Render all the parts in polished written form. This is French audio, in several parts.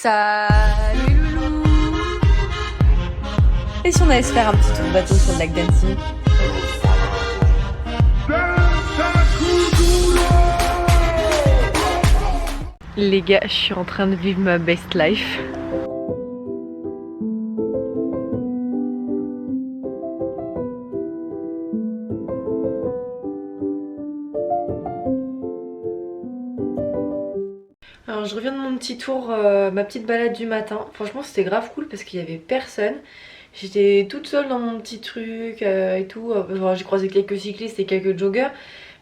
Salut loulou. Et si on allait se faire un petit tour de bateau sur le lac d'Annecy? Les gars, je suis en train de vivre ma best life. Alors je reviens de mon petit tour, ma petite balade du matin. Franchement c'était grave cool parce qu'il y avait personne. J'étais toute seule dans mon petit truc et tout. Enfin, j'ai croisé quelques cyclistes et quelques joggers.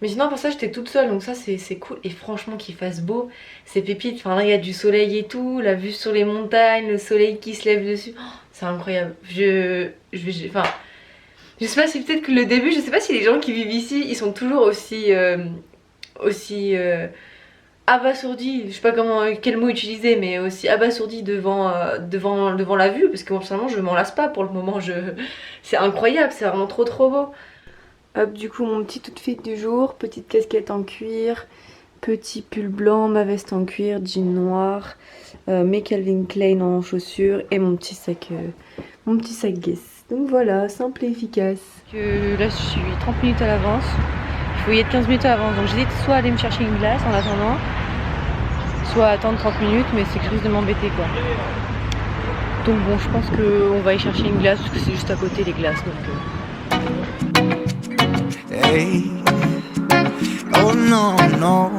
Mais sinon pour ça j'étais toute seule, donc ça c'est cool. Et franchement qu'il fasse beau, c'est pépite. Enfin là il y a du soleil et tout, la vue sur les montagnes, le soleil qui se lève dessus. Oh, c'est incroyable. Enfin, je sais pas si peut-être que le début, je sais pas si les gens qui vivent ici, ils sont toujours aussi abasourdi, je sais pas quel mot utiliser, mais aussi abasourdi devant la vue, parce que personnellement je m'en lasse pas pour le moment, c'est incroyable, c'est vraiment trop beau. Hop, du coup mon petit outfit du jour, petite casquette en cuir, petit pull blanc, ma veste en cuir, jean noir, mes Calvin Klein en chaussures et mon petit sac Guess. Donc voilà, simple et efficace. Là je suis 30 minutes à l'avance. Il faut y être 15 minutes à l'avance, donc j'hésite soit à aller me chercher une glace en attendant, soit attendre 30 minutes, mais c'est que je risque de m'embêter quoi. Donc bon, je pense qu'on va y chercher une glace parce que c'est juste à côté les glaces. Donc Hey, oh no, no.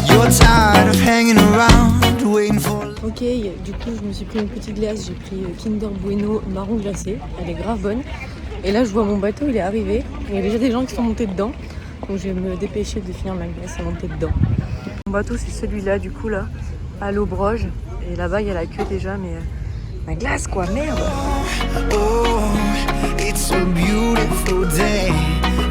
You're tired of hanging around, waiting for. Ok, du coup je me suis pris une petite glace, j'ai pris Kinder Bueno marron glacé, elle est grave bonne. Et là je vois mon bateau, il est arrivé, il y a déjà des gens qui sont montés dedans, donc je vais me dépêcher de finir ma glace et monter dedans. Mon bateau c'est celui-là du coup là, à l'Aubroge, et là-bas il y a la queue déjà, mais ma glace quoi, merde. Oh, it's a beautiful day.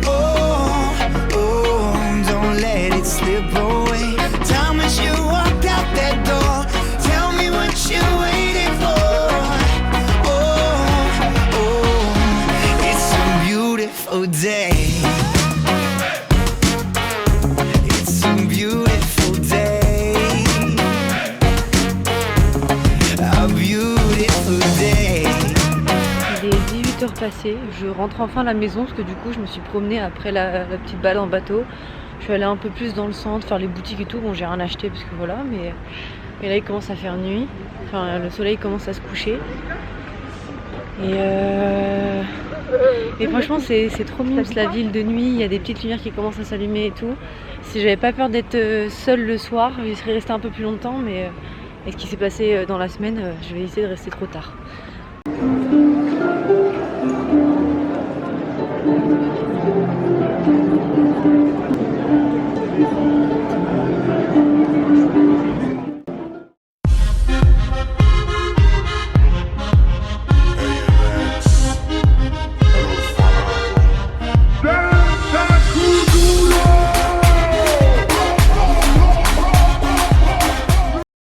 Oh, oh, don't let it slip away. Time as you walk out that door, tell me what you're waiting for. Oh, oh, it's a beautiful day. It's a beautiful day. A beautiful day. Il est 18h passées, je rentre enfin à la maison parce que du coup je me suis promenée après la petite balade en bateau. Je suis allée un peu plus dans le centre, faire les boutiques et tout. Bon, j'ai rien acheté parce que voilà, mais là il commence à faire nuit. Enfin, le soleil commence à se coucher. Et franchement, c'est trop mignon la ville de nuit. Il y a des petites lumières qui commencent à s'allumer et tout. Si j'avais pas peur d'être seule le soir, je serais restée un peu plus longtemps. Mais avec ce qui s'est passé dans la semaine, je vais essayer de rester trop tard.